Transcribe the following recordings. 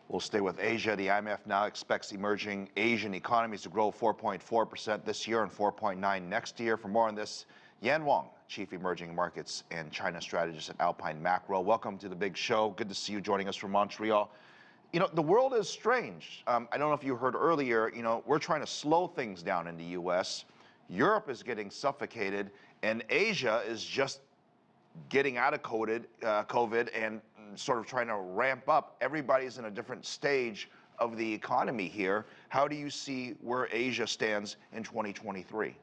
We'll stay with Asia. The IMF now expects emerging Asian economies to grow 4.4% this year and 4.9% next year. For more on this, Yan Wang, Chief Emerging Markets and China Strategist at Alpine Macro. Welcome to the big show. Good to see you joining us from Montreal. You know, the world is strange. I don't know if you heard earlier, we're trying to slow things down in the U.S. Europe is getting suffocated, and Asia is just getting out of COVID and sort of trying to ramp up. Everybody's in a different stage of the economy here. How do you see where Asia stands in 2023?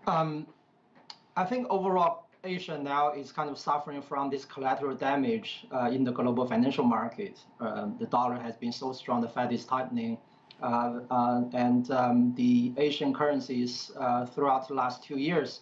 I think overall Asia now is kind of suffering from this collateral damage in the global financial market. The dollar has been so strong, the Fed is tightening, and the Asian currencies throughout the last 2 years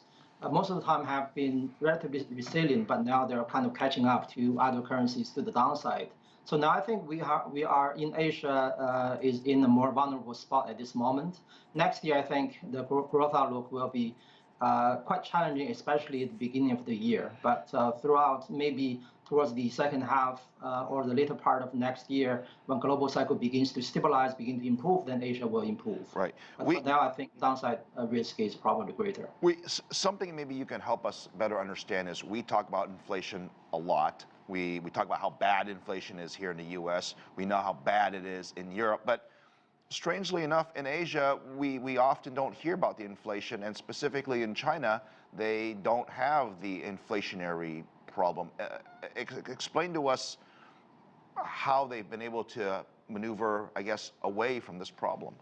most of the time have been relatively resilient, but now they're kind of catching up to other currencies to the downside. So now I think we are in Asia is in a more vulnerable spot at this moment. Next year, I think the growth outlook will be quite challenging, especially at the beginning of the year. But throughout, maybe towards the second half or the later part of next year, when global cycle begins to stabilize, begin to improve, then Asia will improve. Right. But for now, I think downside risk is probably greater. Something maybe you can help us better understand is we talk about inflation a lot. We talk about how bad inflation is here in the U.S. We know how bad it is in Europe. But strangely enough, in Asia, we often don't hear about the inflation, and specifically in China, they don't have the inflationary problem. Explain to us how they've been able to maneuver, I guess, away from this problem.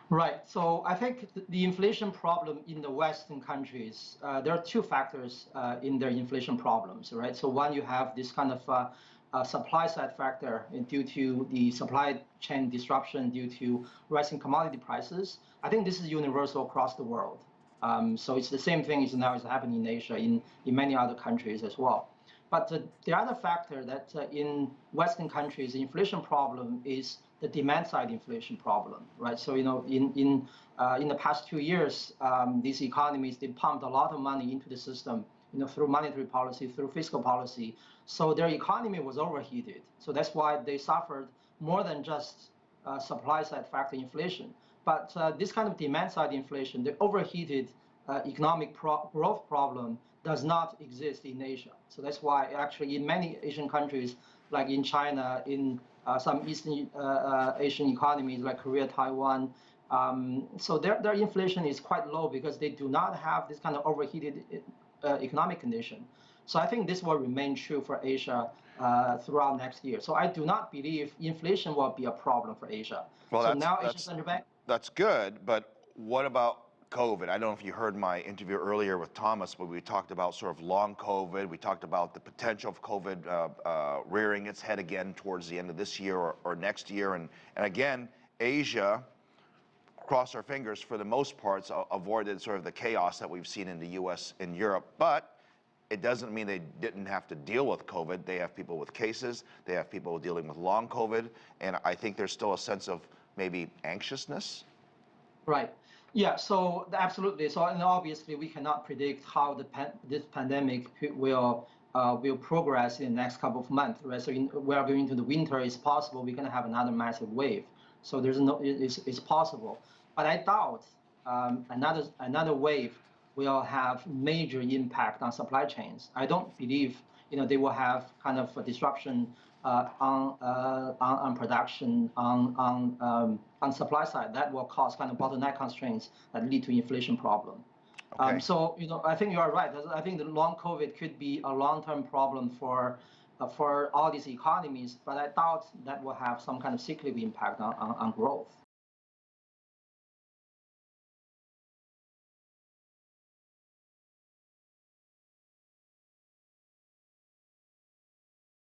Right. So I think the inflation problem in the Western countries, there are two factors in their inflation problems, right? So one, you have this kind of supply side factor due to the supply chain disruption due to rising commodity prices. I think this is universal across the world. So it's the same thing is now is happening in Asia, in many other countries as well. But the other factor that in Western countries, the inflation problem is the demand side inflation problem, right? So in the past 2 years, these economies, they pumped a lot of money into the system, through monetary policy, through fiscal policy. So their economy was overheated. So that's why they suffered more than just supply side factor inflation. But this kind of demand side inflation, the overheated economic growth problem does not exist in Asia. So that's why actually in many Asian countries, like in China, in some Eastern Asian economies like Korea, Taiwan, so their inflation is quite low because they do not have this kind of overheated economic condition. So I think this will remain true for Asia throughout next year. So I do not believe inflation will be a problem for Asia. Well, so now Asian Central Bank. That's good, but what about COVID? I don't know if you heard my interview earlier with Thomas, but we talked about sort of long COVID. We talked about the potential of COVID rearing its head again towards the end of this year or next year. And again, Asia, cross our fingers, for the most part, avoided sort of the chaos that we've seen in the U.S. and Europe. But it doesn't mean they didn't have to deal with COVID. They have people with cases. They have people dealing with long COVID. And I think there's still a sense of maybe anxiousness. Right. Yeah, so absolutely. So and obviously we cannot predict how this pandemic will progress in the next couple of months, right? So we are going into the winter. It's possible we're going to have another massive wave. So it's possible, but I doubt another wave will have major impact on supply chains. I don't believe they will have kind of a disruption on production on supply side that will cause kind of bottleneck constraints that lead to inflation problem. Okay. So I think you are right. I think the long COVID could be a long-term problem for all these economies, but I doubt that will have some kind of cyclical impact on growth.